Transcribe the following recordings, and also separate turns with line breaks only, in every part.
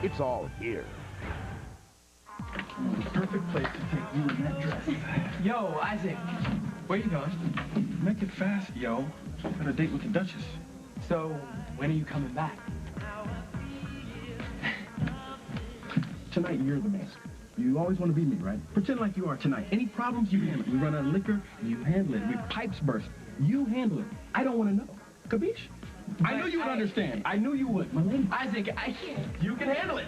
It's all here.
The perfect place to take you in that dress.
Yo, Isaac, where you going?
Make it fast, yo. Got a date with the Duchess.
So, when are you coming back?
Tonight, you're the mask. You always want to be me, right? Pretend like you are tonight. Any problems, you handle it. We run out of liquor, you handle it. We pipes burst, you handle it. I don't want to know. Capiche? I knew you would understand. I knew you would, my lady.
Isaac, I can't.
You can handle it.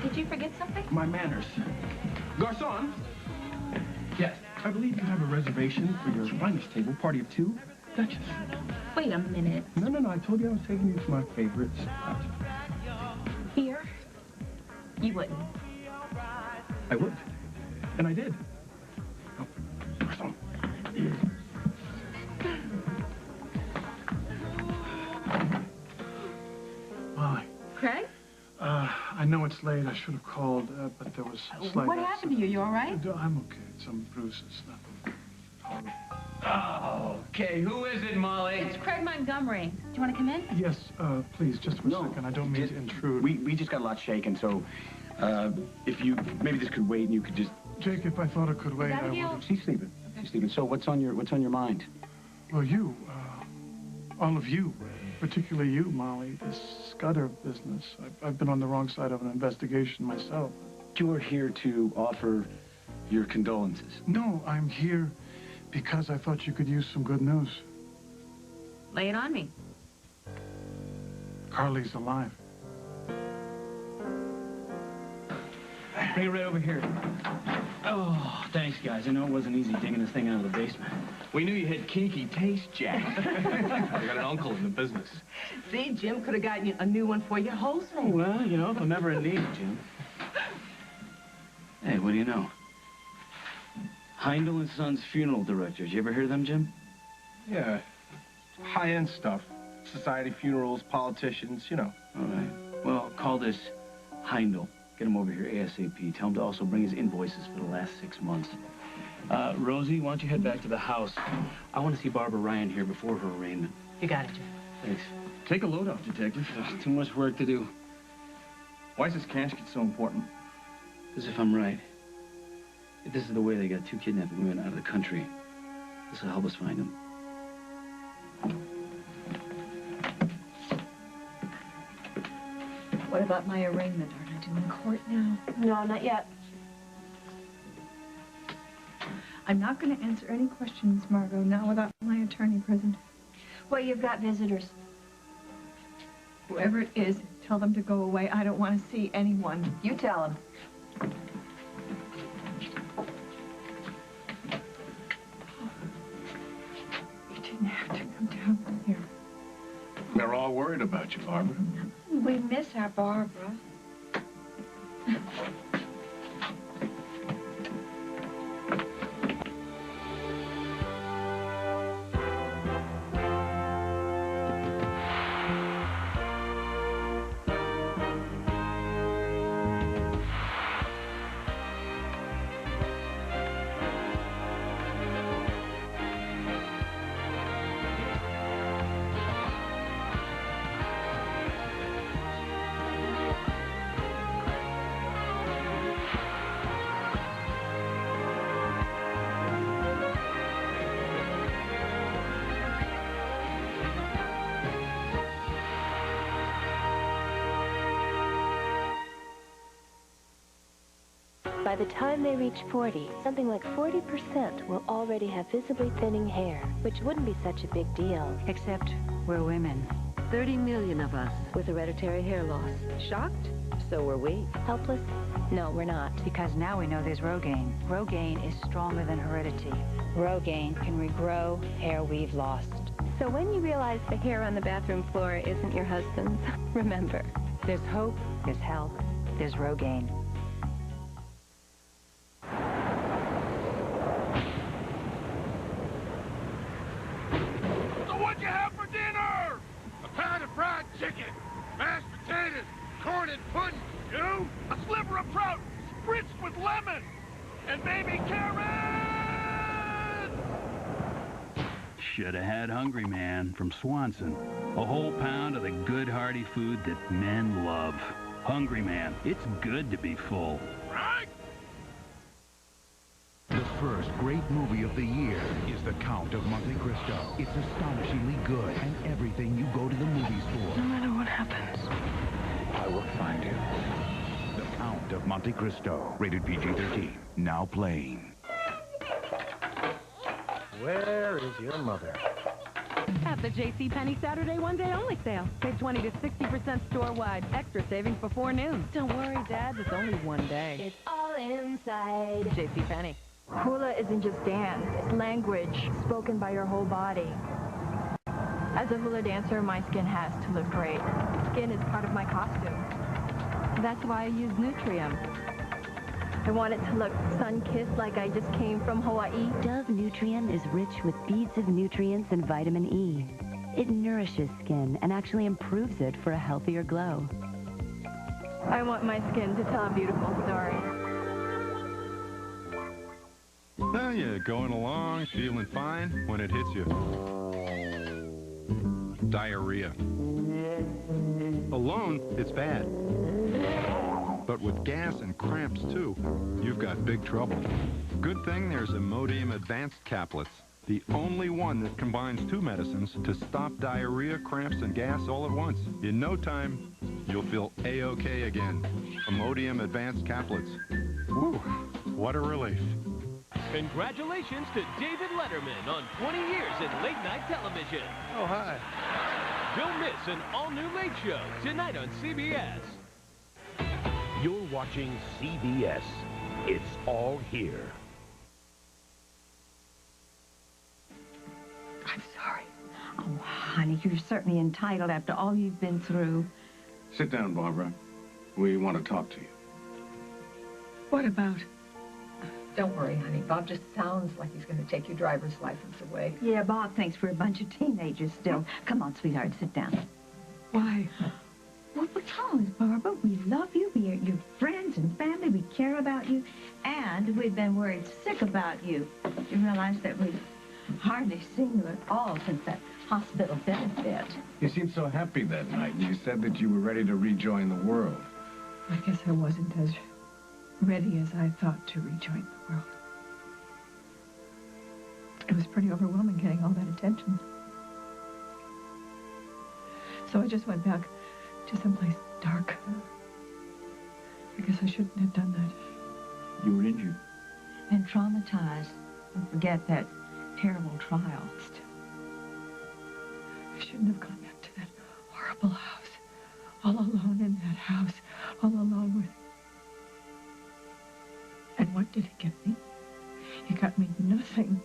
Did you forget something?
My manners. Garçon?
Yes.
I believe you have a reservation for your finest table, party of two, Duchess.
Wait a minute.
No. I told you I was taking you to my favorite spot.
Here? You wouldn't.
I would. And I did. Oh, Garçon.
Molly.
Craig?
I know it's late. I should have called, but there was a slight
What happened to you? You all right?
I'm okay. Some bruises, nothing horrible.
Oh, okay. Who is it, Molly?
It's Craig Montgomery. Do you want to come in?
Yes, please, just for a second. I don't mean to intrude.
We just got a lot shaken, so if you maybe this could wait and you could just.
Jake, if I thought it could wait, I would.
She's sleeping. Okay. She's sleeping. So what's on your mind?
Well, you, all of you, particularly you, Molly, this Scudder business. I've been on the wrong side of an investigation myself.
You're here to offer your condolences.
No, I'm here because I thought you could use some good news.
Lay it on me.
Carly's alive.
Bring it right over here.
Oh, thanks, guys. I know it wasn't easy digging this thing out of the basement.
We knew you had kinky taste, Jack.
I got an uncle in the business.
See, Jim could have gotten you a new one for your hostess.
Well, you know, if I'm ever in need, Jim. Hey, what do you know? Heindel and Sons funeral directors. You ever hear of them, Jim?
Yeah, high-end stuff. Society funerals, politicians, you know.
All right. Well, call this Heindel. Get him over here ASAP. Tell him to also bring his invoices for the last 6 months. Rosie, why don't you head back to the house? I want to see Barbara Ryan here before her arraignment.
You got it, Jim.
Thanks. Take a load off, Detective. Too much work to do.
Why is this casket so important?
Because if I'm right, if this is the way they got 2 kidnapped women out of the country, this will help us find them.
What about my arraignment? Aren't I due in court now?
No, not yet.
I'm not going to answer any questions, Margot, not without my attorney present.
Well, you've got visitors.
Whoever it is, tell them to go away. I don't want to see anyone.
You tell him.
You didn't have to come down here.
They're all worried about you, Barbara.
We miss our Barbara.
By the time they reach 40, something like 40% will already have visibly thinning hair, which wouldn't be such a big deal.
Except we're women. 30 million of us.
With hereditary hair loss.
Shocked? So were we.
Helpless? No, we're not.
Because now we know there's Rogaine. Rogaine is stronger than heredity.
Rogaine can regrow hair we've lost. So when you realize the hair on the bathroom floor isn't your husband's, remember.
There's hope, there's help, there's Rogaine.
What'd you have for dinner? A pound of fried chicken, mashed potatoes, corn and pudding. You? A sliver of trout, spritzed with lemon, and baby carrots!
should have had Hungry Man from Swanson. A whole pound of the good, hearty food that men love. Hungry Man, it's good to be full.
Right?
The first great movie of the year is The Count of Monte Cristo. It's astonishingly good and everything you go to the movies for.
No matter what happens,
I will find you. The Count of Monte Cristo. Rated PG-13. Now playing.
Where is your mother?
At the JCPenney Saturday one-day only sale. Save 20 to 60% store-wide. Extra savings before noon. Don't worry, Dad. It's only one day.
It's all inside.
JCPenney.
Hula isn't just dance. It's language spoken by your whole body. As a hula dancer, my skin has to look great. Skin is part of my costume. That's why I use Nutrium. I want it to look sun-kissed like I just came from Hawaii.
Dove Nutrium is rich with beads of nutrients and vitamin E. It nourishes skin and actually improves it for a healthier glow.
I want my skin to tell a beautiful story.
Well, you're going along, feeling fine, when it hits you. Diarrhea. Alone, it's bad. But with gas and cramps, too, you've got big trouble. Good thing there's Imodium Advanced Caplets, the only one that combines two medicines to stop diarrhea, cramps, and gas all at once. In no time, you'll feel A-OK again. Imodium Advanced Caplets. Whew, what a relief.
Congratulations to David Letterman on 20 years in late-night television.
Oh, hi.
Don't miss an all-new Late Show tonight on CBS.
You're watching CBS. It's all here.
I'm sorry. Oh, honey, you're certainly entitled after all you've been through.
Sit down, Barbara. We want to talk to you.
What about? Don't worry, honey. Bob just sounds like he's going to take your driver's license away.
Yeah, Bob thinks we're a bunch of teenagers still. Come on, sweetheart, sit down.
Why?
Well, because, Barbara, we love you. We are your friends and family. We care about you. And we've been worried sick about you. You realize that we've hardly seen you at all since that hospital benefit.
You seemed so happy that night. You said that you were ready to rejoin the world.
I guess I wasn't as ready as I thought to rejoin the world. It was pretty overwhelming getting all that attention. So I just went back to someplace dark. I guess I shouldn't have done that.
You were injured.
And traumatized. Don't forget that terrible trial.
Still, I shouldn't have gone back to that horrible house. All alone in that house. All alone with... And what did it get me? It got me nothing.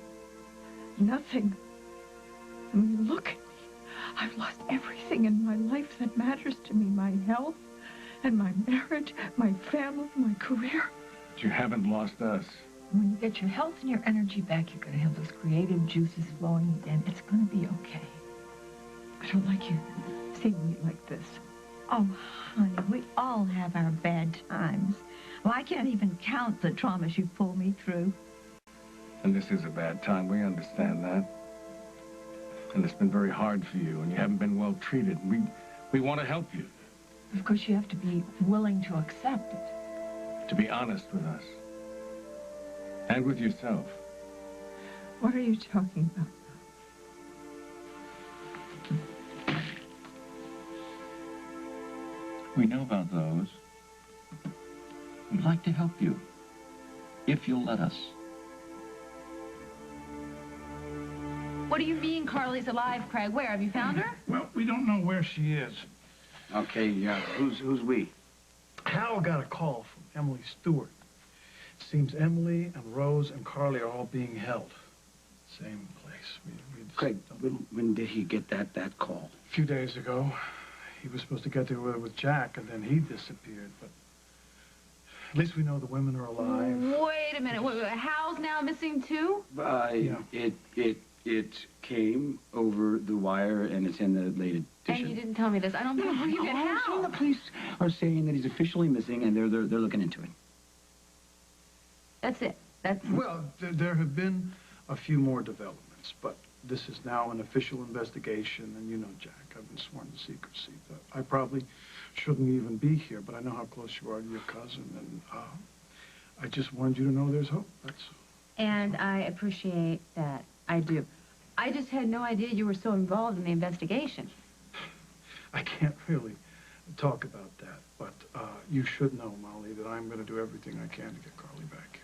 Nothing. I mean, look at me. I've lost everything in my life that matters to me. My health and my marriage, my family, my career.
But you haven't lost us.
When you get your health and your energy back, you're going to have those creative juices flowing again. It's going to be okay. I don't like you seeing me like this.
Oh, honey, we all have our bad times. Well, I can't even count the traumas you pulled me through.
And this is a bad time. We understand that. And it's been very hard for you, and you haven't been well treated. We want to help you.
Of course, you have to be willing to accept it.
To be honest with us. And with yourself.
What are you talking about?
We know about those. We'd like to help you, if you'll let us.
What do you mean Carly's alive, Craig? Where? Have you found her?
Well, we don't know where she is.
Okay, yeah. Who's we?
Hal got a call from Emily Stewart. It seems Emily and Rose and Carly are all being held. Same place. We just
Craig, when did he get that call?
A few days ago. He was supposed to get there with Jack, and then he disappeared, but at least we know the women are alive.
Wait a minute. Hal's now missing too?
Yeah. It came over the wire, and it's in the late edition.
And you didn't tell me this. I don't believe you get Hal.
The police are saying that he's officially missing, and they're looking into it.
That's it. That's...
Well, there have been a few more developments, but this is now an official investigation, and you know, Jack, I've been sworn to secrecy. I probably shouldn't even be here, but I know how close you are to your cousin, and I just wanted you to know there's hope. That's all.
And I appreciate that. I do. I just had no idea you were so involved in the investigation.
I can't really talk about that, but you should know, Molly, that I'm going to do everything I can to get Carly back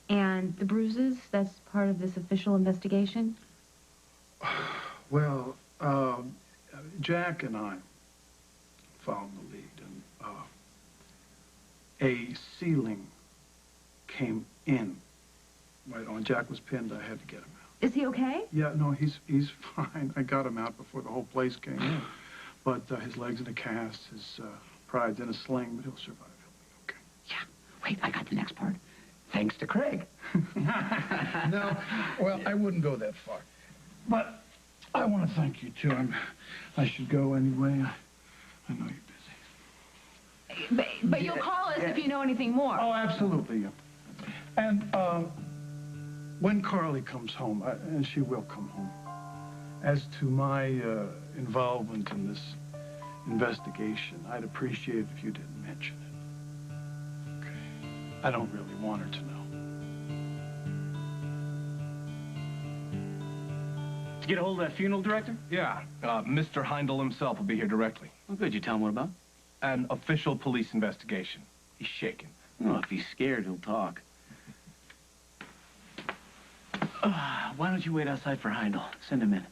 here.
And the bruises, that's part of this official investigation?
Well, Jack and I found the lead, and a ceiling came in. Right on. Jack was pinned. I had to get him out.
Is he okay?
Yeah, no, he's fine. I got him out before the whole place came in. But his leg's in a cast, his pride's in a sling, but he'll survive. He'll be okay.
Yeah. Wait, I got the next part. Thanks to Craig.
No, well, I wouldn't go that far. But I want to thank you, too. I should go anyway. I know you're busy.
But you'll call us if you know anything more.
Oh, absolutely. Yeah. And when Carly comes home, and she will come home, as to my involvement in this investigation, I'd appreciate it if you didn't mention it. Okay. I don't really want her to know.
Did you get a hold of that funeral director?
Yeah, Mr. Heindel himself will be here directly.
Well, good. You tell him what about?
An official police investigation. He's shaking.
Well, if he's scared, he'll talk. Why don't you wait outside for Heindel? Send him in.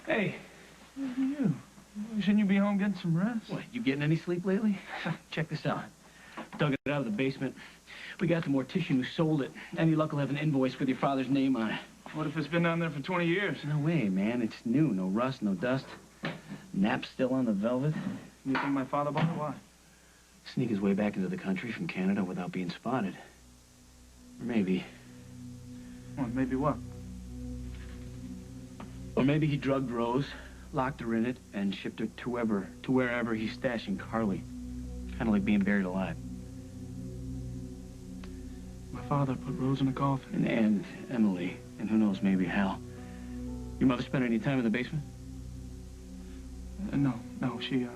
Hey, you. Shouldn't you be home getting some rest?
What, you getting any sleep lately? Check this out. Dug it out of the basement. We got the mortician who sold it. Any luck will have an invoice with your father's name on it.
What if it's been down there for 20 years?
No way, man. It's new. No rust, no dust. Nap's still on the velvet.
You think my father bought it? Why?
Sneak his way back into the country from Canada without being spotted. Or maybe...
Well, maybe what?
Or maybe he drugged Rose, locked her in it, and shipped her to wherever he's stashing Carly. Kind of like being buried alive.
My father put Rose in a coffin.
And Emily, and who knows, maybe Hal. Your mother spent any time in the basement?
No. She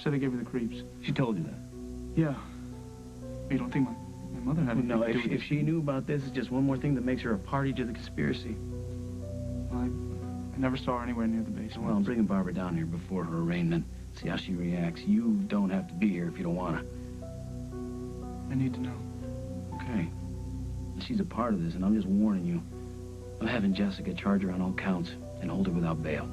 said I gave her the creeps.
She told you that?
Yeah. You don't think my mother had anything
No,
to do with it?
if she knew about this, it's just one more thing that makes her a party to the conspiracy.
Well, I never saw her anywhere near the basement.
Well, I'm bringing Barbara down here before her arraignment. See how she reacts. You don't have to be here if you don't want to.
I need to know.
Okay. She's a part of this, and I'm just warning you. I'm having Jessica charge her on all counts and hold her without bail.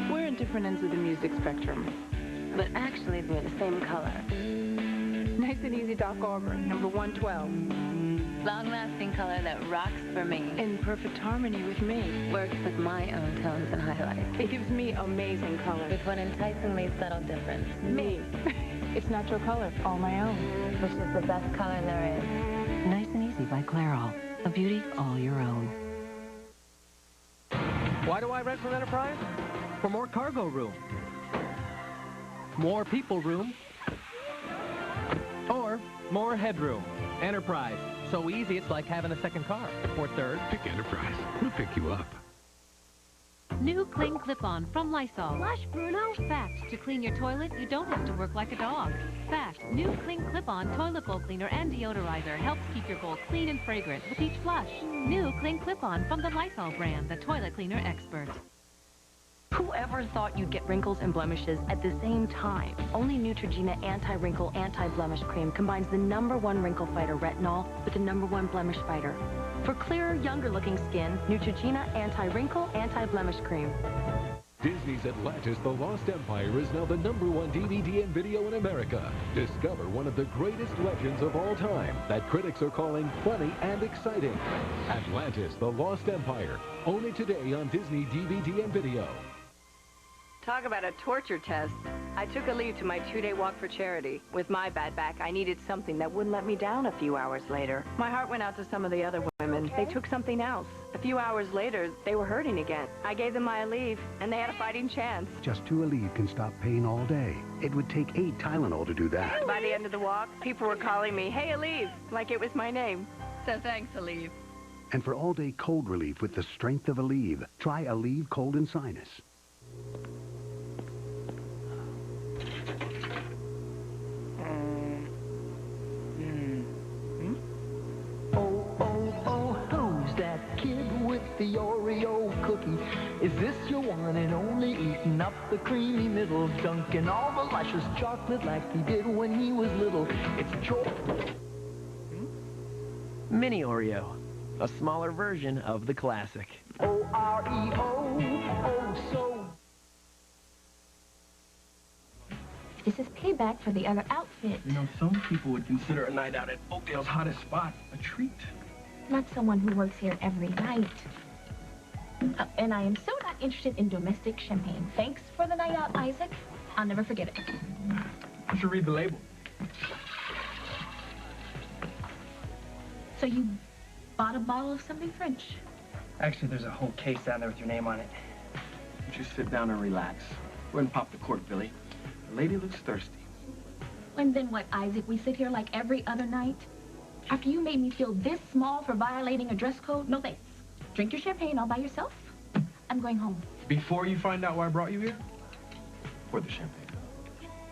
We're in different ends of the music spectrum.
But actually, we're the same color.
Nice and easy Doc Auburn, number 112.
Long-lasting color that rocks for me.
In perfect harmony with me.
Works with my own tones and highlights.
It gives me amazing color.
With one enticingly subtle difference.
Me. It's natural color, all my own.
Which is the best color there is.
Nice and Easy by Clairol. A beauty all your own.
Why do I rent from Enterprise? For more cargo room. More people room. Or more headroom. Enterprise. So easy, it's like having a second car. Or third.
Pick Enterprise. We'll pick you up.
New Cling Clip-On from Lysol.
Flush, Bruno.
Fact, to clean your toilet, you don't have to work like a dog. Fact, new Cling Clip-On toilet bowl cleaner and deodorizer helps keep your bowl clean and fragrant with each flush. New Cling Clip-On from the Lysol brand, the toilet cleaner expert.
Whoever thought you'd get wrinkles and blemishes at the same time? Only Neutrogena Anti-Wrinkle Anti-Blemish Cream combines the #1 wrinkle fighter retinol with the #1 blemish fighter. For clearer, younger-looking skin, Neutrogena Anti-Wrinkle Anti-Blemish Cream.
Disney's Atlantis, The Lost Empire is now the #1 DVD and video in America. Discover one of the greatest legends of all time that critics are calling funny and exciting. Atlantis, The Lost Empire. Own it today on Disney DVD and video.
Talk about a torture test. I took a leave to my 2-day walk for charity. With my bad back, I needed something that wouldn't let me down a few hours later. My heart went out to some of the other women. They took something else, A few hours later, they were hurting again. I gave them my Aleve, and they had a fighting chance.
Just 2 Aleve can stop pain all day. It would take 8 Tylenol to do that.
By the end of the walk, people were calling me, "Hey, Aleve," like it was my name. So thanks, Aleve.
And for all-day cold relief with the strength of Aleve, try Aleve Cold and Sinus.
The Oreo cookie. Is this your one and only, eating up the creamy middle, dunking all the luscious chocolate like he did when he was little? It's
Mini Oreo, a smaller version of the classic.
O-R-E-O, oh so.
This is payback for the other outfit.
You know, some people would consider a night out at Oakdale's hottest spot a treat.
Not someone who works here every night. And I am so not interested in domestic champagne. Thanks for the night out, Isaac. I'll never forget it.
You should read the label.
So you bought a bottle of something French?
Actually, there's a whole case down there with your name on it.
Why don't you sit down and relax? Go ahead and pop the cork, Billy. The lady looks thirsty.
And then what, Isaac? We sit here like every other night? After you made me feel this small for violating a dress code? No thanks. Drink your champagne all by yourself. I'm going home.
Before you find out why I brought you here, pour the champagne.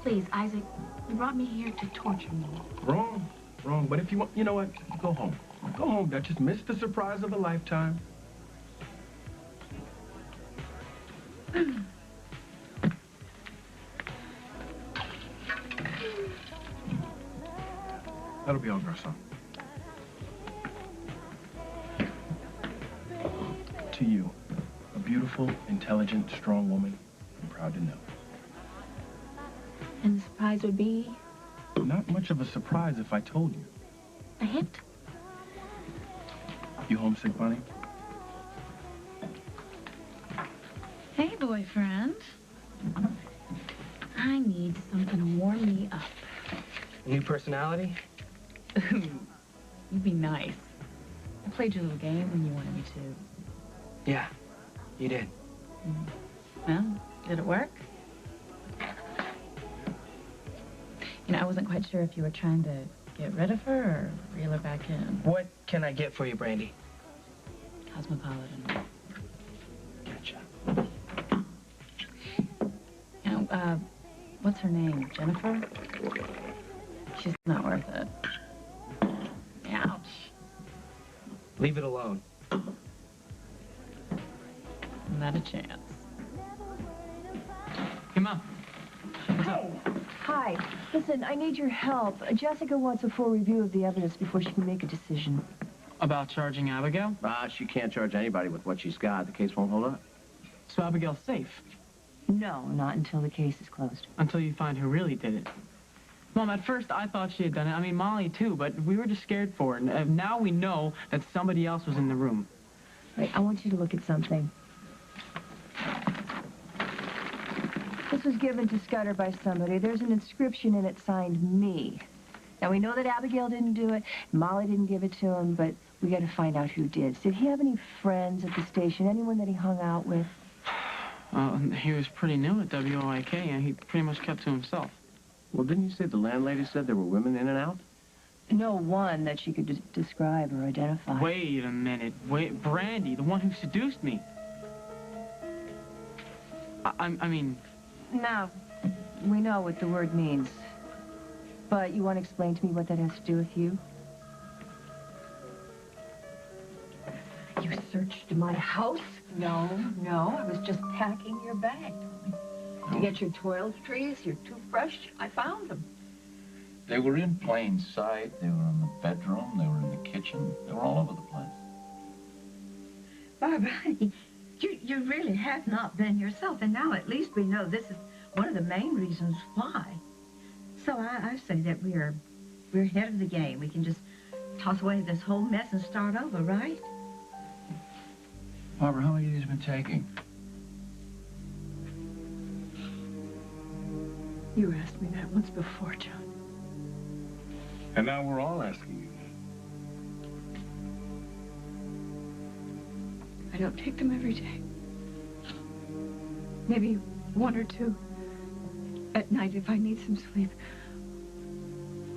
Please, Isaac, you brought me here to torture me.
Wrong. Wrong. But if you want, you know what? Go home. Go home, Duchess. Miss the surprise of a lifetime. That'll be all, garçon. To you, a beautiful, intelligent, strong woman, I'm proud to know.
And the surprise would be?
Not much of a surprise if I told you.
A hint?
You homesick, Bonnie?
Hey, boyfriend. I need something to warm me up.
New personality?
You'd be nice. I played your little game when you wanted me to.
Yeah, you did.
Well, did it work? You know, I wasn't quite sure if you were trying to get rid of her or reel her back in.
What can I get for you, Brandy?
Cosmopolitan.
Gotcha.
You know, what's her name? Jennifer? She's not worth it. Ouch.
Leave it alone.
Not a chance.
Hey, Mom. What's up?
Hi. Listen, I need your help. Jessica wants a full review of the evidence before she can make a decision.
About charging Abigail?
She can't charge anybody with what she's got. The case won't hold up.
So Abigail's safe?
No, not until the case is closed.
Until you find who really did it. Mom, at first I thought she had done it. I mean, Molly too, but we were just scared for her. And now we know that somebody else was in the room.
Wait, I want you to look at something. This was given to Scudder by somebody. There's an inscription in it signed me. Now, we know that Abigail didn't do it, Molly didn't give it to him, but we got to find out who did. Did he have any friends at the station, anyone that he hung out with?
He was pretty new at WOIK, and he pretty much kept to himself.
Well, didn't you say the landlady said there were women in and out?
No one that she could describe or identify.
Wait a minute. Wait, Brandy, the one who seduced me. I mean...
Now, we know what the word means. But you want to explain to me what that has to do with you?
You searched my house? No, I was just packing your bag. To get your toiletries, your toothbrush, I found them.
They were in plain sight. They were in the bedroom. They were in the kitchen. They were all over the place.
Barbara, you really have not been yourself, and now at least we know this is one of the main reasons why. So I say that we're ahead of the game. We can just toss away this whole mess and start over, right?
Barbara, how many of these have been taking?
You asked me that once before, John.
And now we're all asking you.
I don't take them every day. Maybe 1 or 2 at night if I need some sleep.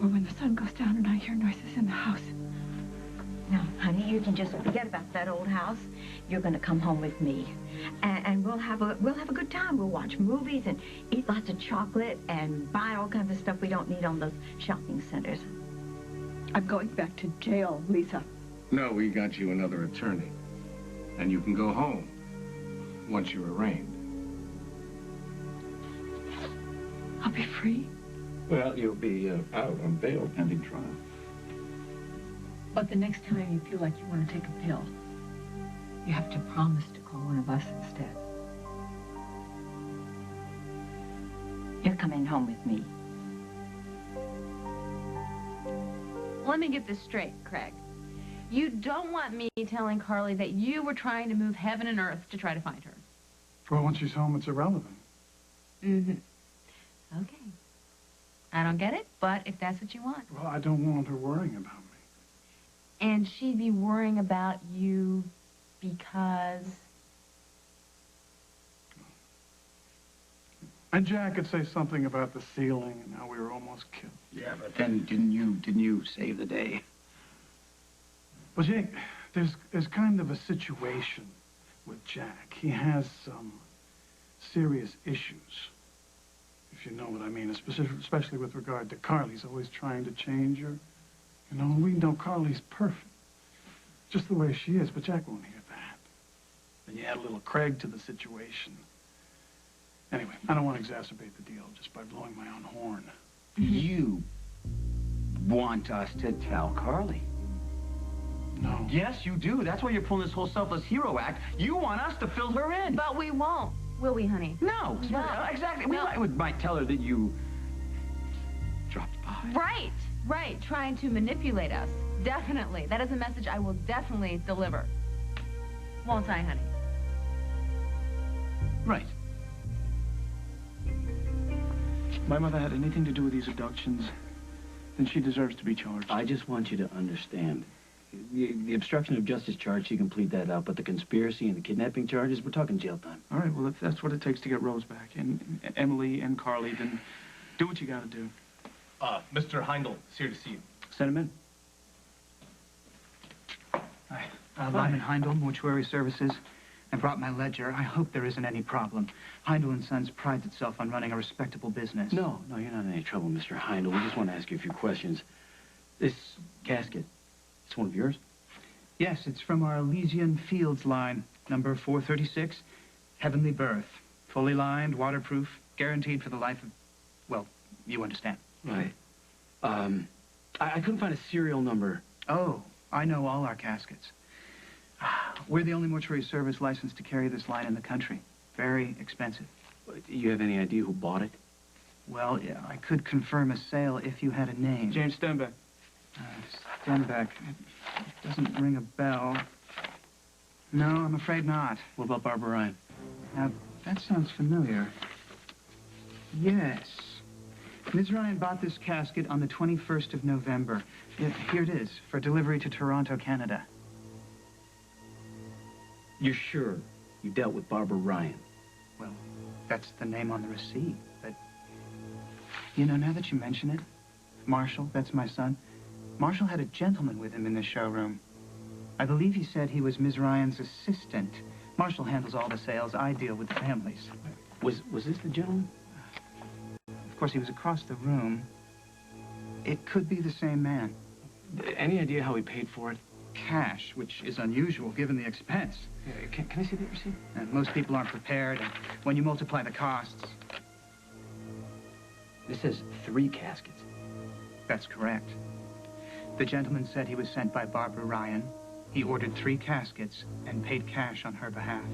Or when the sun goes down and I hear noises in the house.
No, honey, you can just forget about that old house. You're going to come home with me. And we'll have a good time. We'll watch movies and eat lots of chocolate and buy all kinds of stuff we don't need on those shopping centers.
I'm going back to jail, Lisa.
No, we got you another attorney. And you can go home once you're arraigned.
I'll be free.
Well, you'll be out on bail pending trial.
But the next time you feel like you want to take a pill, you have to promise to call one of us instead.
You're coming home with me.
Let me get this straight, Craig. You don't want me telling Carly that you were trying to move heaven and earth to try to find her.
Well, once she's home, it's irrelevant.
Mm-hmm. Okay. I don't get it, but if that's what you want.
Well, I don't want her worrying about me.
And she'd be worrying about you because...
And Jack could say something about the ceiling and how we were almost killed.
Yeah, but then didn't you save the day?
Well, Jake, there's kind of a situation with Jack. He has some serious issues, if you know what I mean, especially with regard to Carly. He's always trying to change her. You know, we know Carly's perfect, just the way she is, but Jack won't hear that. Then you add a little Craig to the situation. Anyway, I don't want to exacerbate the deal just by blowing my own horn.
You want us to tell Carly?
No.
Yes, you do. That's why you're pulling this whole selfless hero act. You want us to fill her in.
But we won't, will we, honey?
No. Exactly.
No.
We might tell her that you dropped by.
Right. Trying to manipulate us. Definitely. That is a message I will definitely deliver. Won't I, honey?
Right.
If my mother had anything to do with these abductions, then she deserves to be charged.
I just want you to understand. The obstruction of justice charge, she can plead that out, but the conspiracy and the kidnapping charges, we're talking jail time.
All right, well, if that's what it takes to get Rose back, and Emily and Carly, then do what you gotta do.
Mr. Heindel is here to see you.
Send him in.
Hi. Lyman Heindel, Mortuary Services. I brought my ledger. I hope there isn't any problem. Heindel & Sons prides itself on running a respectable business.
No, you're not in any trouble, Mr. Heindel. We just want to ask you a few questions. This casket, it's one of yours?
Yes, it's from our Elysian Fields line, number 436, Heavenly Birth. Fully lined, waterproof, guaranteed for the life of... Well, you understand.
Right. I couldn't find a serial number.
Oh, I know all our caskets. We're the only mortuary service licensed to carry this line in the country. Very expensive.
Do you have any idea who bought it?
Well, yeah, I could confirm a sale if you had a name.
James Stenbeck.
Stenbeck. It doesn't ring a bell. No, I'm afraid not.
What about Barbara Ryan?
Now, that sounds familiar. Yes. Ms. Ryan bought this casket on the 21st of November. Here it is, for delivery to Toronto, Canada.
You're sure you dealt with Barbara Ryan?
Well, that's the name on the receipt, but... You know, now that you mention it, Marshall, that's my son, Marshall had a gentleman with him in the showroom. I believe he said he was Ms. Ryan's assistant. Marshall handles all the sales. I deal with the families.
Was this the gentleman?
Of course, he was across the room. It could be the same man.
Any idea how he paid for it?
Cash, which is unusual given the expense.
Yeah, can I see the receipt?
Most people aren't prepared, and when you multiply the costs...
This says 3 caskets.
That's correct. The gentleman said he was sent by Barbara Ryan. He ordered 3 caskets and paid cash on her behalf.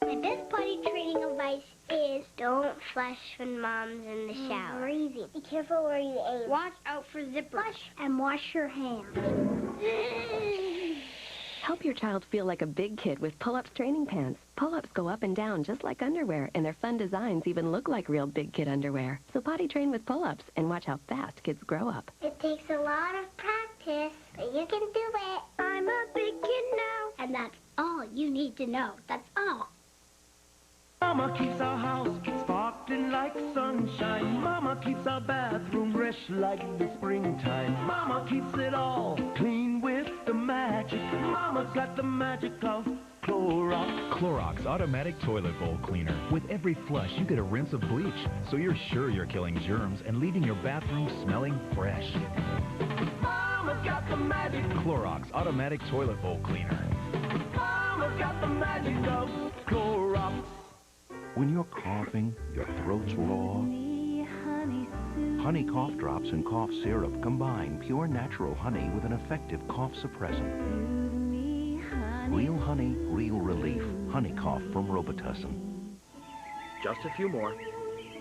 My best potty training advice is don't flush when Mom's in the shower. Easy. Be careful where you aim. Watch out for zippers. Flush and wash your hands.
Help your child feel like a big kid with Pull-Ups training pants. Pull-Ups go up and down just like underwear, and their fun designs even look like real big kid underwear. So potty train with Pull-Ups and watch how fast kids grow up.
It takes a lot of practice, but you can do it. I'm a big kid now. And that's all you need to know. That's all.
Mama keeps our house sparkling like sunshine. Mama keeps our bathroom fresh like the springtime. Mama keeps it all clean with the magic. Mama's got the magic of Clorox.
Clorox Automatic Toilet Bowl Cleaner. With every flush, you get a rinse of bleach, so you're sure you're killing germs and leaving your bathroom smelling fresh.
Mama's got the magic.
Clorox Automatic Toilet Bowl Cleaner.
Mama's got the magic of Clorox.
When you're coughing, your throat's raw, honey cough drops and cough syrup combine pure natural honey with an effective cough suppressant. Real honey, real relief. Honey cough from Robitussin.
Just a few more.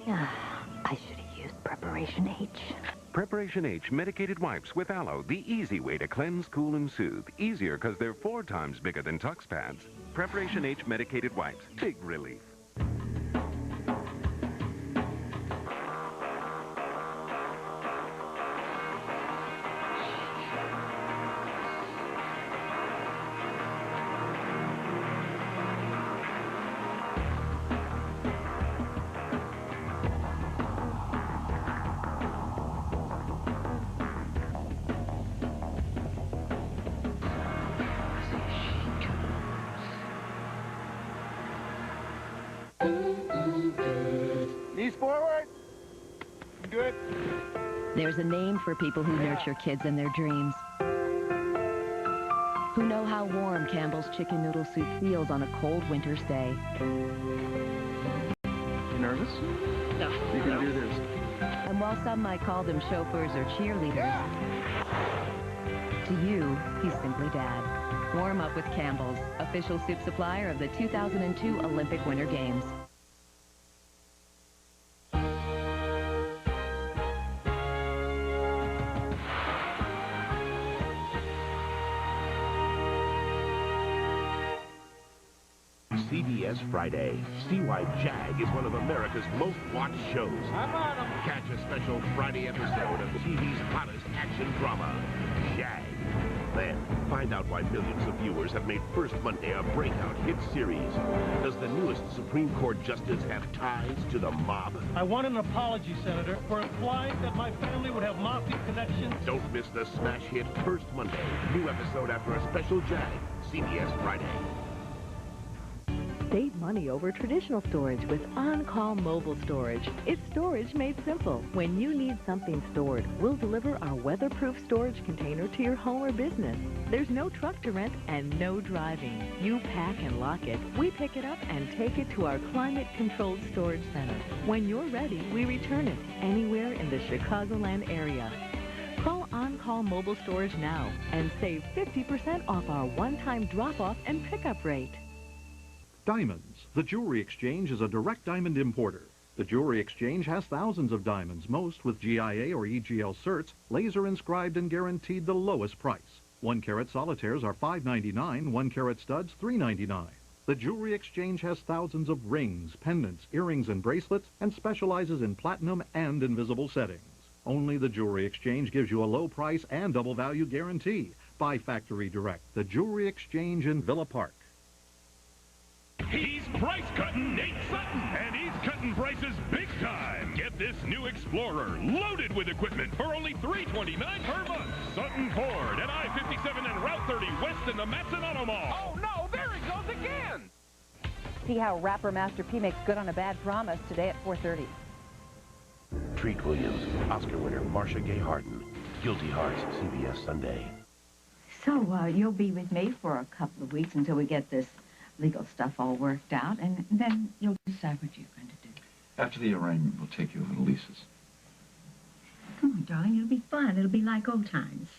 I should have used Preparation H.
Preparation H medicated wipes with aloe, the easy way to cleanse, cool, and soothe. Easier because they're 4 times bigger than Tux pads. Preparation H medicated wipes. Big relief.
Knees forward. Good.
There's a name for people who nurture kids and their dreams. Who know how warm Campbell's chicken noodle soup feels on a cold winter's day.
You nervous?
No.
You can do this.
And while some might call them chauffeurs or cheerleaders, to you, he's simply Dad. Warm up with Campbell's, official soup supplier of the 2002 Olympic Winter Games.
CBS Friday. See why Jag is one of America's most watched shows.
I'm on 'em.
Catch a special Friday episode of TV's hottest action drama, Jag. Then, find out why millions of viewers have made First Monday a breakout hit series. Does the newest Supreme Court justice have ties to the mob?
I want an apology, Senator, for implying that my family would have mafia connections.
Don't miss the smash hit First Monday. New episode after a special Jag. CBS Friday.
Save money over traditional storage with On-Call Mobile Storage. It's storage made simple. When you need something stored, we'll deliver our weatherproof storage container to your home or business. There's no truck to rent and no driving. You pack and lock it. We pick it up and take it to our climate-controlled storage center. When you're ready, we return it anywhere in the Chicagoland area. Call On-Call Mobile Storage now and save 50% off our one-time drop-off and pickup rate.
Diamonds. The Jewelry Exchange is a direct diamond importer. The Jewelry Exchange has thousands of diamonds, most with GIA or EGL certs, laser inscribed and guaranteed the lowest price. 1-carat solitaires are $5.99, 1-carat studs $3.99. The Jewelry Exchange has thousands of rings, pendants, earrings, and bracelets, and specializes in platinum and invisible settings. Only the Jewelry Exchange gives you a low price and double value guarantee. Buy factory direct. The Jewelry Exchange in Villa Park.
He's price-cutting Nate Sutton, and he's cutting prices big time. Get this new Explorer loaded with equipment for only $329 per month. Sutton Ford at I-57 and Route 30 west in the Matson Auto Mall.
Oh, no, there he goes again.
See how rapper Master P makes good on a bad promise today at 4:30.
Treat Williams, Oscar winner Marcia Gay Harden. Guilty Hearts, CBS Sunday.
So, you'll be with me for a couple of weeks until we get this legal stuff all worked out, and then you'll decide what you're going to do.
After the arraignment, we'll take you over to Lisa's.
Come on, darling, it'll be fun. It'll be like old times.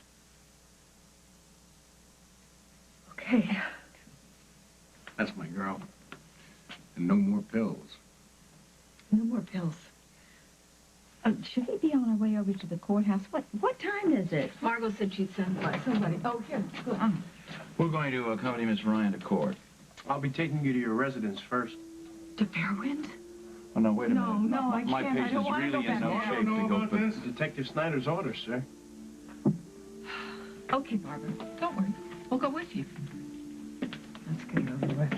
Okay.
That's my girl. And no more pills.
No more pills. Should we be on our way over to the courthouse? What time is it? Margot said she'd send somebody. Oh, here, go on.
We're going to accompany Miss Ryan to court.
I'll be taking you to your residence first.
To Fairwind?
Oh, no, wait a
No,
minute.
no, I
My
can't. I
patient's
don't want to
really
go
in no
back
shape
I don't
to
know
go
about
for...
this. Detective Snyder's orders, sir.
Okay, Barbara. Don't worry. We'll go with you. Let's get it over with.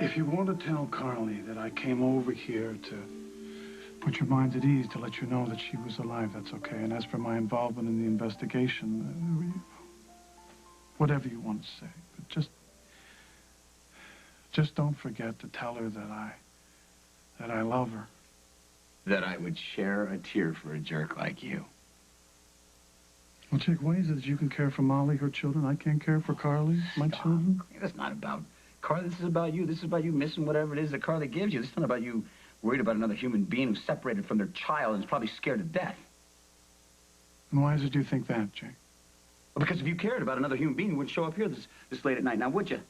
If you want to tell Carly that I came over here to put your mind at ease, to let you know that she was alive, that's okay. And as for my involvement in the investigation, whatever you want to say. But just don't forget to tell her that I love her.
That I would share a tear for a jerk like you.
Well, Chick, why is it that you can care for Molly, her children? I can't care for Carly, my children?
It's not about Carly. This is about you. This is about you missing whatever it is that Carly gives you. This is not about you worried about another human being who's separated from their child and is probably scared to death.
And why is it you think that, Jake?
Well, because if you cared about another human being, you wouldn't show up here this late at night, now would you?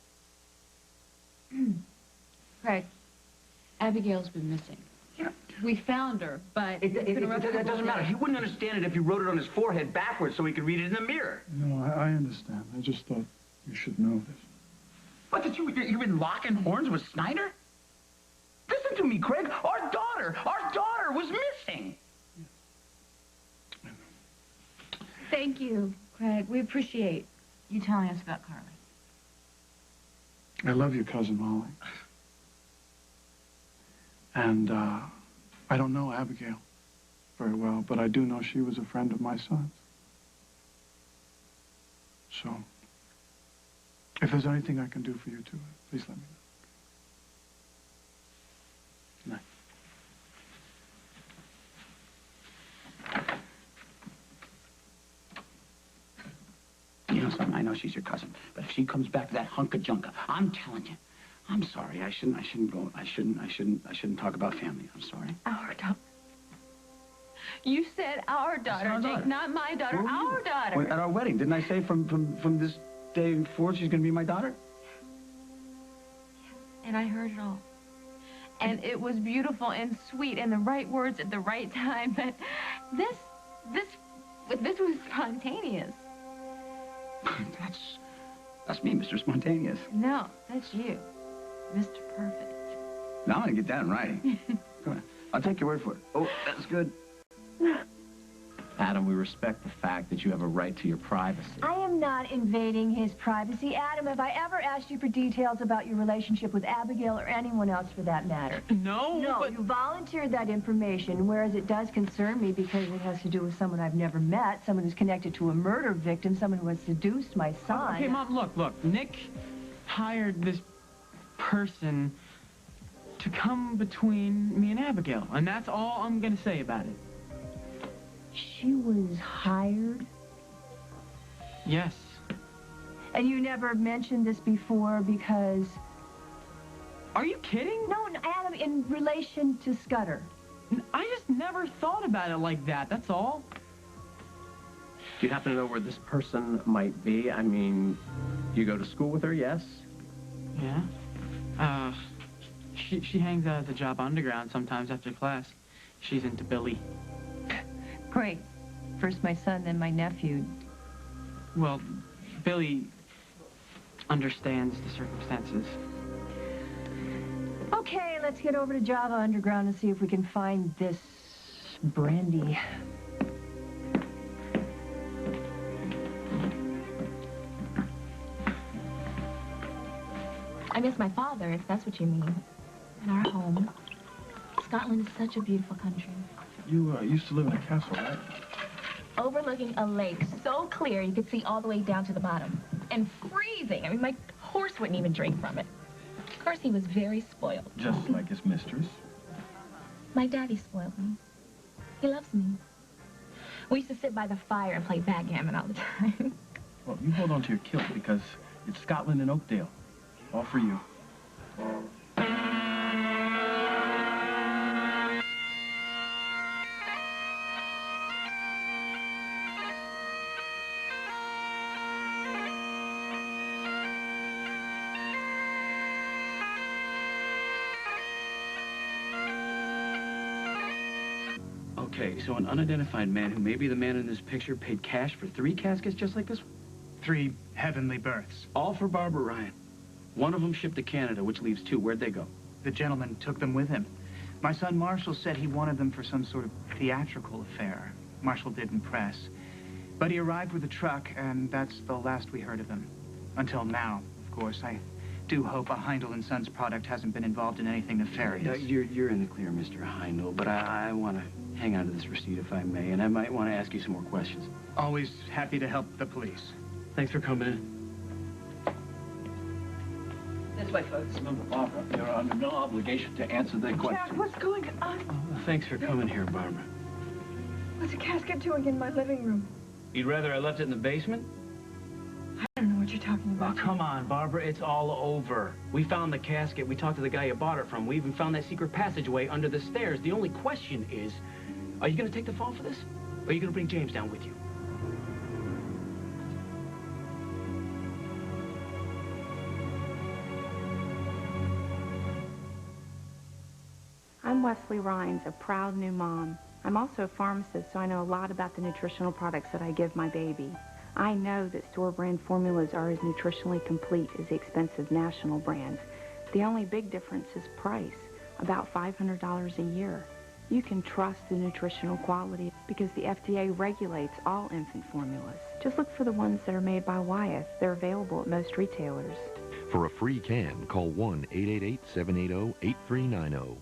Craig, Abigail's been missing. Yeah, we found her, but...
That doesn't matter. He wouldn't understand it if you wrote it on his forehead backwards so he could read it in the mirror.
No, I understand. I just thought you should know this.
What, that you've been locking horns with Snyder? Listen to me, Craig. Our daughter was missing.
Thank you, Craig. We appreciate you telling us about Carly.
I love you, Cousin Molly. And, I don't know Abigail very well, but I do know she was a friend of my son's. So, if there's anything I can do for you two, please let me know. Good night.
You know something? I know she's your cousin, but if she comes back to that hunk of junk, I'm telling you, I'm sorry. I shouldn't talk about family. I'm sorry.
Our daughter. You said our daughter, Jake, not my daughter. Our daughter.
Well, at our wedding, didn't I say from this day forward she's going to be my daughter?
And I heard it all. And it was beautiful and sweet and the right words at the right time. But this was spontaneous.
That's me, Mr. Spontaneous.
No, that's you, Mr. Perfect.
Now I'm going to get that in writing. Come on. I'll take your word for it. Oh, that's good.
Adam, we respect the fact that you have a right to your privacy.
I am not invading his privacy. Adam, have I ever asked you for details about your relationship with Abigail or anyone else for that matter?
No,
but... you volunteered that information, whereas it does concern me because it has to do with someone I've never met, someone who's connected to a murder victim, someone who has seduced my son.
Okay, Mom, look. Nick hired this person to come between me and Abigail, and that's all I'm going to say about it.
She was hired?
Yes.
And you never mentioned this before because...
Are you kidding?
No, Adam, in relation to Scudder.
I just never thought about it like that, that's all.
Do you happen to know where this person might be? I mean, you go to school with her, yes?
Yeah. She hangs out at the job underground sometimes after class. She's into Billy.
Great. First my son, then my nephew.
Well, Billy understands the circumstances.
Okay, let's get over to Java Underground and see if we can find this brandy.
I miss my father, if that's what you mean. And our home. Scotland is such a beautiful country.
You used to live in a castle, right?
Overlooking a lake so clear you could see all the way down to the bottom. And freezing. I mean, my horse wouldn't even drink from it. Of course, he was very spoiled.
Just like his mistress.
My daddy spoiled me. He loves me. We used to sit by the fire and play backgammon all the time.
Well, you hold on to your kilt because it's Scotland and Oakdale. All for you.
Okay, so an unidentified man who may be the man in this picture paid cash for 3 caskets just like this one?
3 heavenly births.
All for Barbara Ryan. One of them shipped to Canada, which leaves 2. Where'd they go?
The gentleman took them with him. My son Marshall said he wanted them for some sort of theatrical affair. Marshall didn't press. But he arrived with a truck, and that's the last we heard of him. Until now, of course. I do hope a Heindel & Sons product hasn't been involved in anything nefarious.
You're in the clear, Mr. Heindel, but I want to hang on to this receipt if I may, and I might want to ask you some more questions.
Always happy to help the police.
Thanks for coming in.
This way, folks.
Remember, Barbara, you're under no obligation to answer their questions.
Jack, what's going on?
Well, thanks for coming here, Barbara.
What's a casket doing in my living room?
You'd rather I left it in the basement?
I don't know what you're talking about.
Oh, come on, Barbara, it's all over. We found the casket. We talked to the guy you bought it from. We even found that secret passageway under the stairs. The only question is, are you going to take the fall for this? Or are you going to bring James down with you?
I'm Wesley Rhines, a proud new mom. I'm also a pharmacist, so I know a lot about the nutritional products that I give my baby. I know that store-brand formulas are as nutritionally complete as the expensive national brands. The only big difference is price, about $500 a year. You can trust the nutritional quality because the FDA regulates all infant formulas. Just look for the ones that are made by Wyeth. They're available at most retailers.
For a free can, call 1-888-780-8390.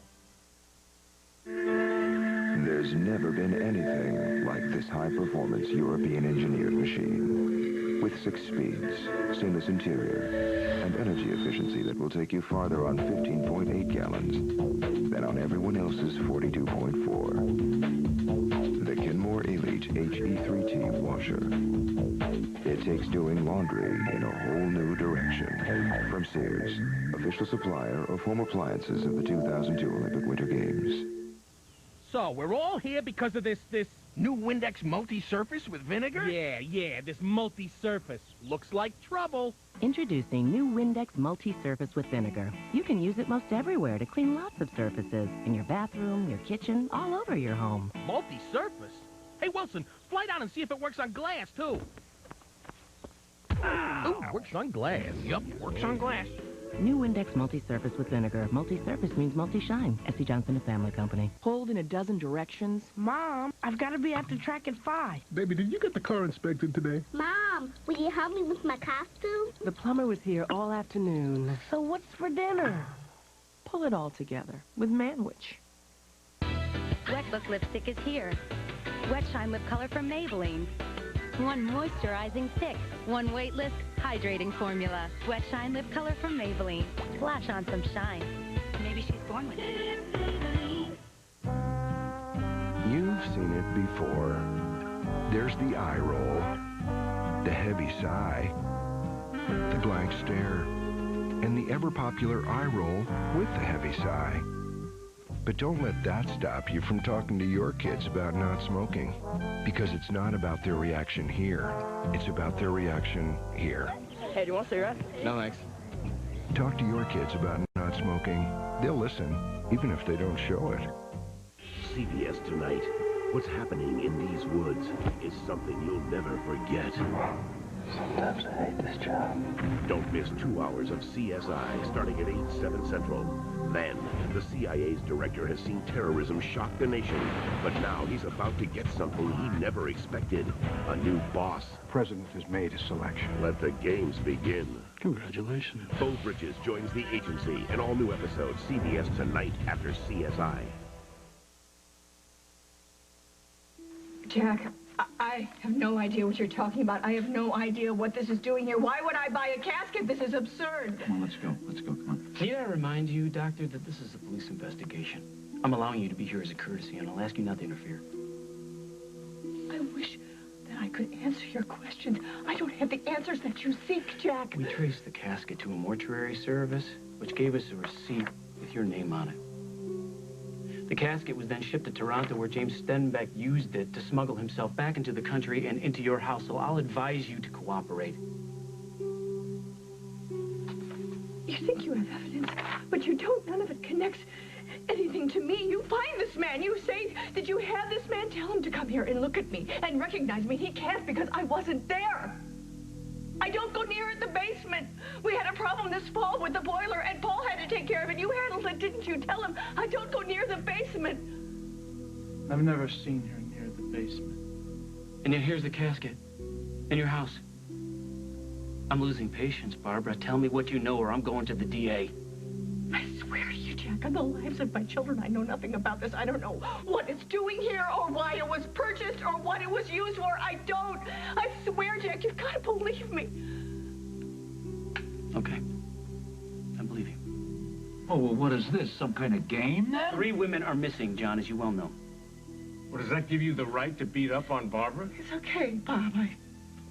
There's never been anything like this high-performance European engineered machine. With 6 speeds, seamless interior, and energy efficiency that will take you farther on 15.8 gallons than on everyone else's 42.4. The Kenmore Elite HE3T washer. It takes doing laundry in a whole new direction. From Sears, official supplier of home appliances of the 2002 Olympic Winter Games.
So, we're all here because of this new Windex multi-surface with vinegar? Yeah, this multi-surface. Looks like trouble.
Introducing new Windex Multi-Surface with Vinegar. You can use it most everywhere to clean lots of surfaces. In your bathroom, your kitchen, all over your home.
Multi-surface? Hey, Wilson, fly down and see if it works on glass, too. Ooh, works on glass. Yup, works on glass.
New Windex Multi-Surface with Vinegar. Multi-surface means multi-shine. S.C. Johnson and Family Company.
Pulled in a dozen directions. Mom, I've got to be at the track at 5.
Baby, did you get the car inspected today?
Mom, will you help me with my costume?
The plumber was here all afternoon. So what's for dinner? Pull it all together with Manwich.
Wet Look lipstick is here. Wet Shine lip color from Maybelline. 1 moisturizing stick. 1 weightless, hydrating formula. Wet Shine lip color from Maybelline. Flash on some shine. Maybe she's born with it.
You've seen it before. There's the eye roll, the heavy sigh, the blank stare, and the ever-popular eye roll with the heavy sigh. But don't let that stop you from talking to your kids about not smoking. Because it's not about their reaction here. It's about their reaction here.
Hey, do you want a cigarette?
No, thanks.
Talk to your kids about not smoking. They'll listen, even if they don't show it.
CBS Tonight. What's happening in these woods is something you'll never forget.
Sometimes I hate this job.
Don't miss 2 hours of CSI starting at 8/7 Central. Then, the CIA's director has seen terrorism shock the nation, but now he's about to get something he never expected. A new boss.
The president has made a selection.
Let the games begin.
Congratulations.
Bo Bridges joins the agency. An all-new episode, CBS Tonight after CSI.
Jack, I have no idea what you're talking about. I have no idea what this is doing here. Why would I buy a casket? This is absurd.
Come on, let's go. Let's go, come on.
Need I remind you, Doctor, that this is a police investigation. I'm allowing you to be here as a courtesy, and I'll ask you not to interfere.
I wish that I could answer your questions. I don't have the answers that you seek, Jack.
We traced the casket to a mortuary service, which gave us a receipt with your name on it. The casket was then shipped to Toronto, where James Stenbeck used it to smuggle himself back into the country and into your house, so I'll advise you to cooperate.
You think you have evidence, but you don't. None of it connects anything come to me. You find this man. You say that you have this man. Tell him to come here and look at me and recognize me. He can't because I wasn't there. I don't go near the basement. We had a problem this fall with the boiler, and Paul had to take care of it. You handled it, didn't you? Tell him I don't go near the basement.
I've never seen her near the basement.
And yet here's the casket. In your house. I'm losing patience, Barbara. Tell me what you know or I'm going to the DA.
I swear to you, Jack, on the lives of my children, I know nothing about this. I don't know what it's doing here or why it was purchased or what it was used for. I don't. I swear, Jack, you've got to believe me.
Okay. I believe you.
Oh, well, what is this? Some kind of game, then?
3 women are missing, John, as you well know.
Well, does that give you the right to beat up on Barbara?
It's okay, Bob.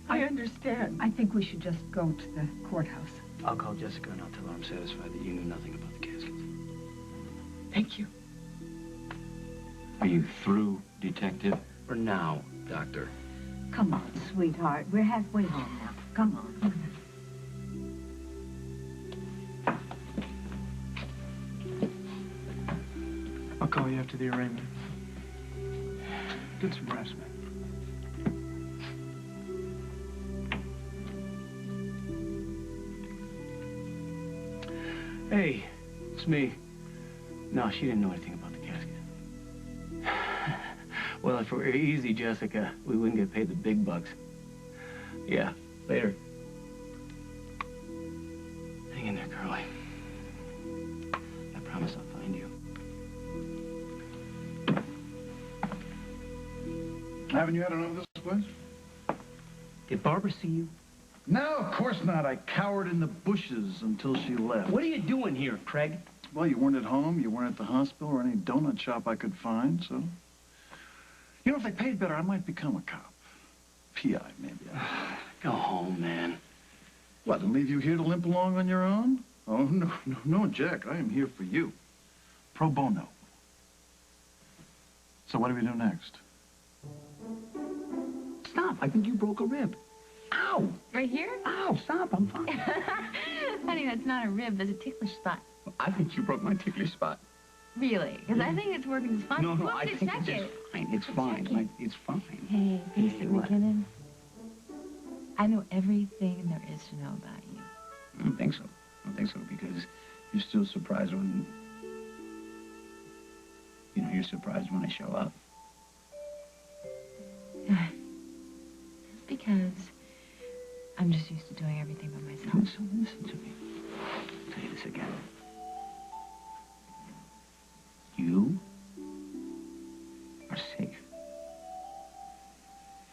I understand.
I think we should just go to the courthouse.
I'll call Jessica and I'll tell her I'm satisfied that you knew nothing about the casket.
Thank you.
Are you through, Detective?
For now, Doctor.
Come on, sweetheart. We're halfway home now. Come on.
I'll call you after the arraignment. Get some rest, man.
Hey, it's me. No, she didn't know anything about the casket. Well, if it were easy, Jessica, we wouldn't get paid the big bucks. Yeah, later. Hang in there, Curly. I promise I'll find you.
Haven't you had enough of this place?
Did Barbara see you?
No, of course not. I cowered in the bushes until she left.
What are you doing here, Craig?
Well, you weren't at home, you weren't at the hospital or any donut shop I could find, so... You know, if they paid better, I might become a cop. PI, maybe.
Go home, man.
What, and leave you here to limp along on your own? Oh, no, Jack. I am here for you. Pro bono. So what do we do next?
Stop. I think you broke a rib. Ow!
Right here?
Ow, stop. I'm fine.
Honey, that's not a rib. That's a ticklish spot.
I think you broke my ticklish spot.
Really? Because I think it's working just fine.
No,
Why
I
don't you
think
check
it's
it?
fine. It's fine. Like, it's fine.
Hey, Mr.
Hey, what?
McKinnon. I know everything there is to know about you.
I don't think so. I don't think so because you're still surprised when... You know, you're surprised when I show up.
It's because I'm just used to doing everything by myself.
Listen to me. I'll tell you this again. You are safe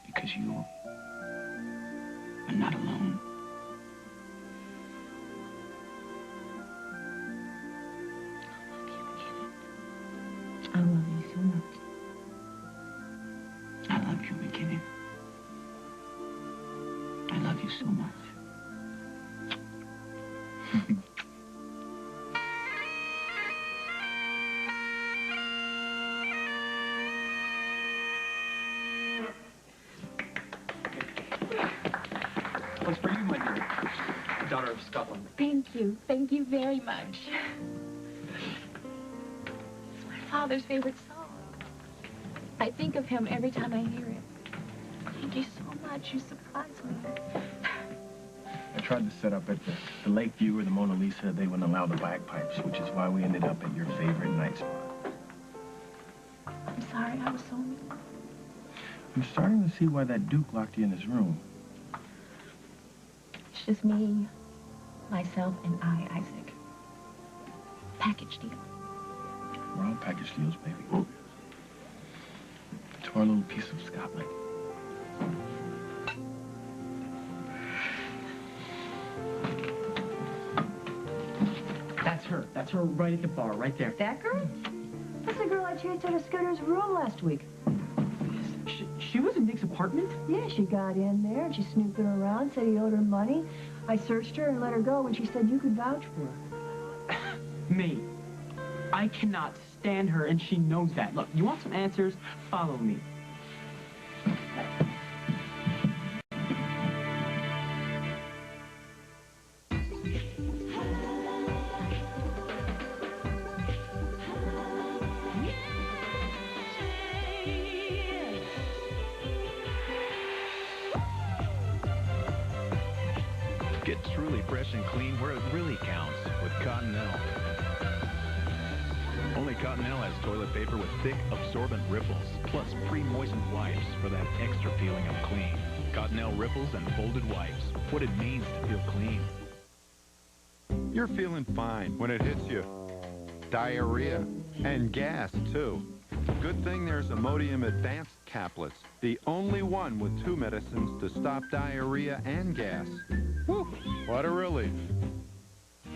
because you are not alone.
I love you so much.
I love you, McKinney. I love you so much.
What's for you, my dear? Daughter of Scotland.
Thank you. Thank you very much. It's my father's favorite song. I think of him every time I hear it. Thank you so much. You surprised me.
I tried to set up at the Lakeview or the Mona Lisa. They wouldn't allow the bagpipes, which is why we ended up at your favorite night spot.
I'm sorry I was so mean.
I'm starting to see why that Duke locked you in his room.
It's just me, myself, and Isaac. Package deal.
We're all package deals, baby. To our little piece of Scotland.
That's her. That's her right at the bar, right there.
That girl? That's the girl I chased out of Scudder's room last week.
She was in Nick's apartment?
Yeah, she got in there and she's snooping around, said he owed her money. I searched her and let her go and she said you could vouch for her.
Me. I cannot stand her, and she knows that. Look, you want some answers? Follow me.
fresh and clean where it really counts with Cottonelle. Only Cottonelle has toilet paper with thick, absorbent ripples, plus pre-moistened wipes for that extra feeling of clean. Cottonelle ripples and folded wipes. What it means to feel clean.
You're feeling fine when it hits you. Diarrhea and gas, too. Good thing there's Imodium Advanced Caplets, the only one with 2 medicines to stop diarrhea and gas. Whew, what a relief.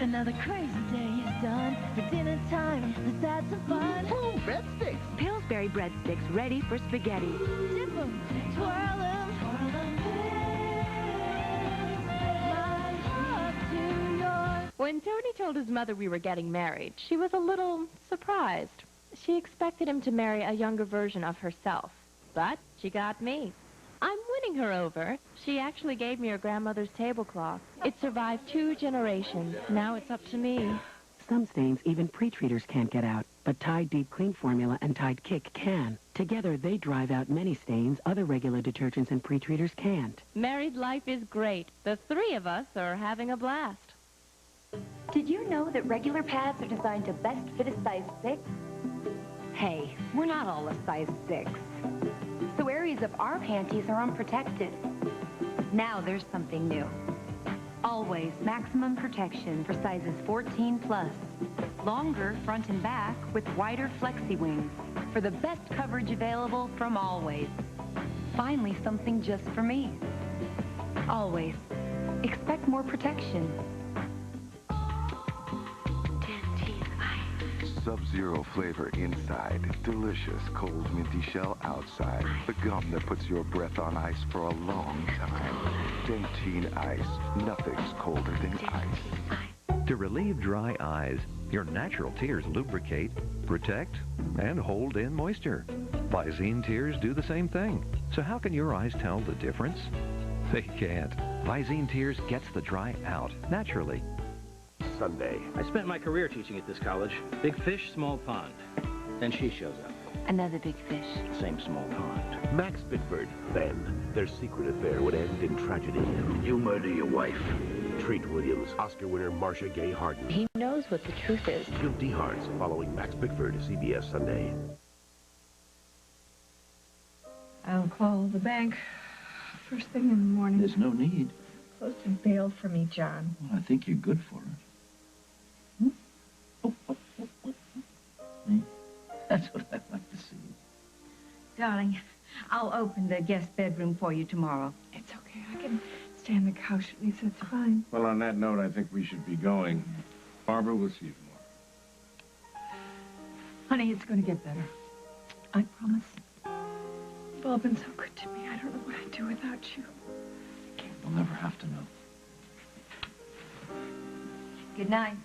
Another crazy day is done. For dinner time, let's add some fun.
Ooh, breadsticks.
Pillsbury breadsticks ready for spaghetti.
Dip 'em, twirl 'em. My heart to yours.
When Tony told his mother we were getting married, she was a little surprised. She expected him to marry a younger version of herself. But she got me. I'm winning her over. She actually gave me her grandmother's tablecloth. It survived 2 generations. Now it's up to me.
Some stains even pre-treaters can't get out, but Tide Deep Clean Formula and Tide Kick can. Together, they drive out many stains other regular detergents and pre-treaters can't.
Married life is great. The 3 of us are having a blast.
Did you know that regular pads are designed to best fit a size 6? Hey, we're not all a size 6. So areas of our panties are unprotected. Now there's something new. Always maximum protection for sizes 14 plus. Longer front and back with wider flexi wings for the best coverage available from Always. Finally, something just for me. Always. Expect more protection.
Sub-Zero flavor inside, delicious cold minty shell outside. The gum that puts your breath on ice for a long time. Dentine Ice. Nothing's colder than ice.
To relieve dry eyes, your natural tears lubricate, protect, and hold in moisture. Visine tears do the same thing. So how can your eyes tell the difference? They can't. Visine tears gets the dry out naturally.
Sunday.
I spent my career teaching at this college. Big fish, small pond. Then she shows up.
Another big fish.
Same small pond.
Max Bickford. Then, their secret affair would end in tragedy.
Did you murder your wife?
Treat Williams, Oscar winner Marcia Gay Harden.
He knows what the truth is.
Guilty Hearts, following Max Bickford, CBS Sunday.
I'll call the bank first thing in the morning.
There's no need.
Close to bail for me, John.
Well, I think you're good for it. That's what I'd like to see.
Darling, I'll open the guest bedroom for you tomorrow.
It's okay. I can stay on the couch at least. It's fine.
Well, on that note, I think we should be going. Barbara, we'll see you tomorrow.
Honey, it's going to get better. I promise. You've all been so good to me. I don't know what I'd do without you.
We'll never have to know.
Good night.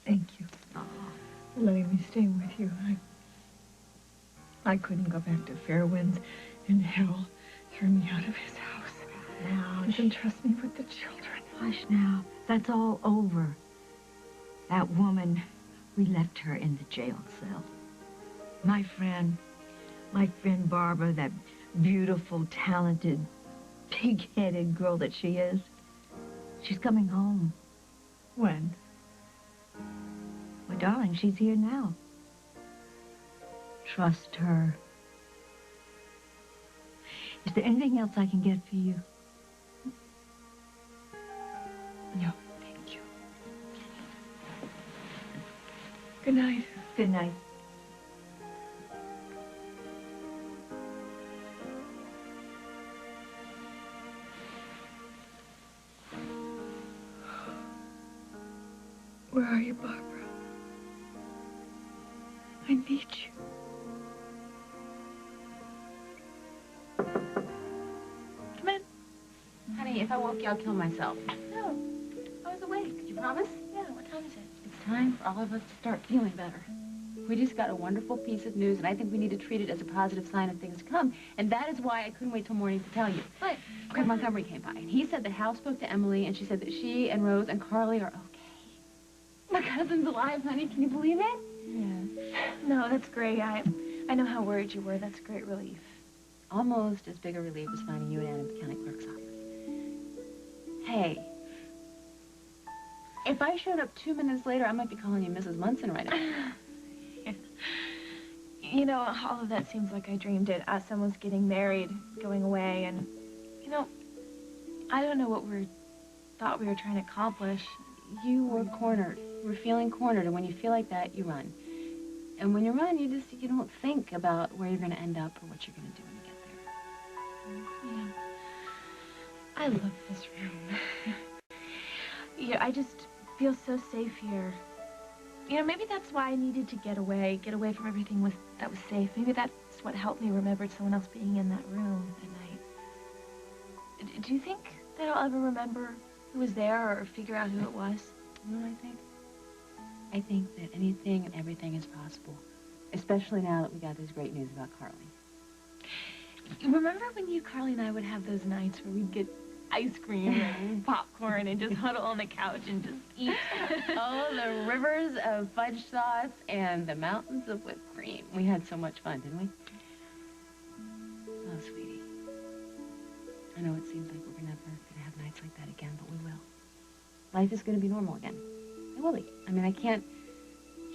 Thank you for letting me stay with you. I couldn't go back to Fairwinds, and Harold threw me out of his house.
Now,
He doesn't trust me with the children.
hush now. That's all over. That woman, we left her in the jail cell. My friend Barbara, that beautiful, talented, pig-headed girl that she is, she's coming home.
When?
Well, darling, she's here now. Trust her. Is there anything else I can get for you?
No, thank you. Good night.
Good night.
Where are you, Barbara? I need you.
Come in. Honey, if I woke you, I'll kill myself. No, I was awake. Did you promise? Yeah, what time is it? It's time for all of us to start feeling better. We just got a wonderful piece of news, and I think we need to treat it as a positive sign of things to come. And that is why I couldn't wait till morning to tell you. But Craig Montgomery came by, and he said that Hal spoke to Emily, and she said that she and Rose and Carly are okay. My cousin's alive, honey. Can you believe it?
Yeah. No, that's great.
I know how worried you were. That's a great relief.
Almost as big a relief as finding you and Ann at the county clerk's office. Hey, if I showed up 2 minutes later, I might be calling you Mrs. Munson right now.
Yeah. You know, all of that seems like I dreamed it. Someone's getting married, going away, and, you know, I don't know what we thought we were trying to accomplish.
You were cornered. You were feeling cornered, and when you feel like that, you run. And when you run, you don't think about where you're going to end up or what you're going to do when you get there.
You know, I love this room. Yeah, I just feel so safe here. You know, maybe that's why I needed to get away from everything that was safe. Maybe that's what helped me remember someone else being in that room at night. Do you think that I'll ever remember who was there or figure out who it was?
You know what I think? I think that anything and everything is possible, especially now that we got this great news about Carly.
Remember when Carly and I would have those nights where we'd get ice cream and popcorn and just huddle on the couch and just eat?
Oh, the rivers of fudge sauce and the mountains of whipped cream. We had so much fun, didn't we? Oh, sweetie. I know it seems like we're never going to have nights like that again, but we will. Life is going to be normal again. It will be. I mean, I can't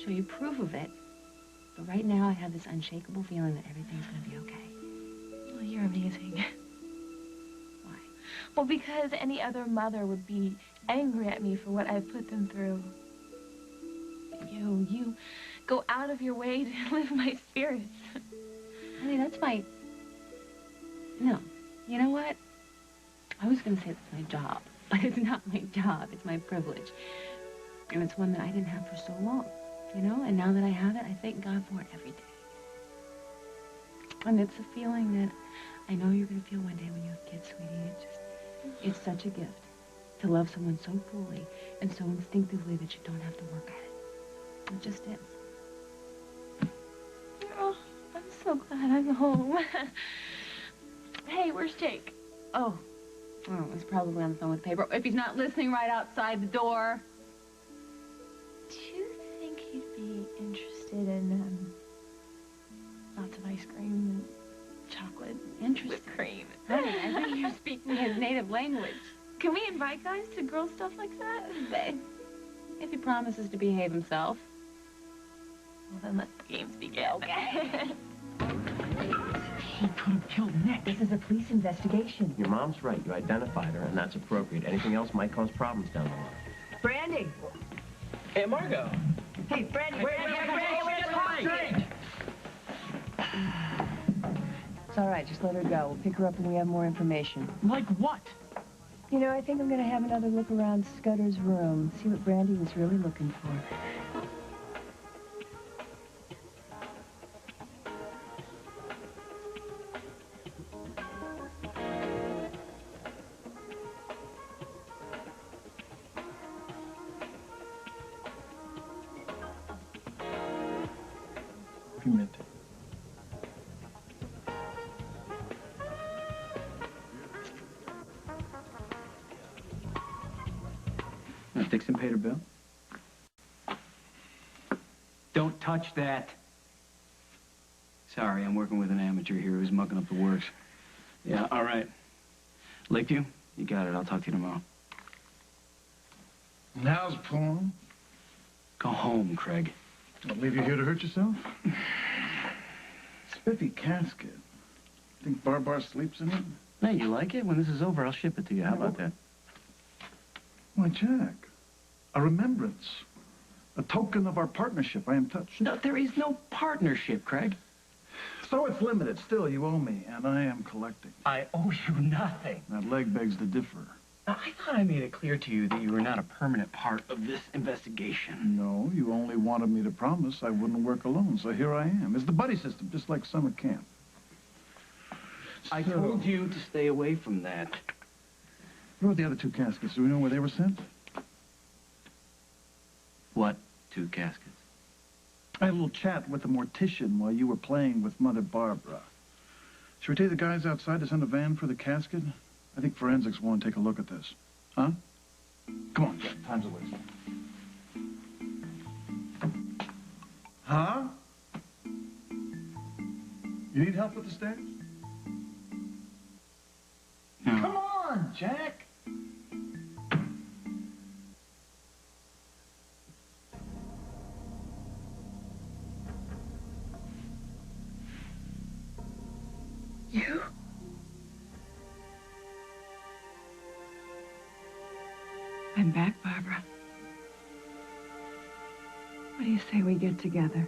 show you proof of it, but right now I have this unshakable feeling that everything's going to be okay.
Well, you're amazing.
Why?
Well, because any other mother would be angry at me for what I've put them through. You go out of your way to lift my spirits.
Honey, that's my... No. You know what? I was going to say it's my job, but it's not my job. It's my privilege. And it's one that I didn't have for so long, you know? And now that I have it, I thank God for it every day. And it's a feeling that I know you're going to feel one day when you have kids, sweetie. It's such a gift to love someone so fully and so instinctively that you don't have to work at it. It just is.
Oh, I'm so glad I'm home. Hey, where's Jake?
Oh, he's probably on the phone with the paper. If he's not listening, right outside the door.
Do you think he'd be interested in lots of ice cream and chocolate?
Interested?
With cream.
Honey, I think you're speaking his native language.
Can we invite guys to girl stuff like that?
If he promises to behave himself.
Well, then let the games begin.
Okay.
She could have killed Nick.
This is a police investigation.
Your mom's right. You identified her, and that's appropriate. Anything else might cause problems down the line.
Brandy.
Hey, Margot.
Hey, Brandy.
Wait, drink.
It's all right. Just let her go. We'll pick her up when we have more information.
Like what?
You know, I think I'm going to have another look around Scudder's room, see what Brandy was really looking for.
Dixon paid her bill? Don't touch that. Sorry, I'm working with an amateur here who's mucking up the works. Yeah, all right. Lakeview, you got it. I'll talk to you tomorrow.
How's Paul?
Go home, Craig.
I'll leave you here to hurt yourself? Spiffy casket. Think Barbar sleeps in it?
Hey, you like it? When this is over, I'll ship it to you. How about that?
Why, Jack, a remembrance. A token of our partnership. I am touched.
No, there is no partnership, Craig.
So it's limited. Still, you owe me, and I am collecting.
I owe you nothing.
That leg begs to differ.
Now, I thought I made it clear to you that you were not a permanent part of this investigation.
No, you only wanted me to promise I wouldn't work alone, so here I am. It's the buddy system, just like summer camp.
I told you to stay away from that.
What about the other two caskets? Do we know where they were sent?
What two caskets?
I had a little chat with the mortician while you were playing with Mother Barbara. Should we take the guys outside to send a van for the casket? I think forensics want to take a look at this. Huh? Come on, Jack. Time's a waste. Huh? You need help with the stairs?
No.
Come on, Jack.
You?
I'm back, Barbara. What do you say we get together?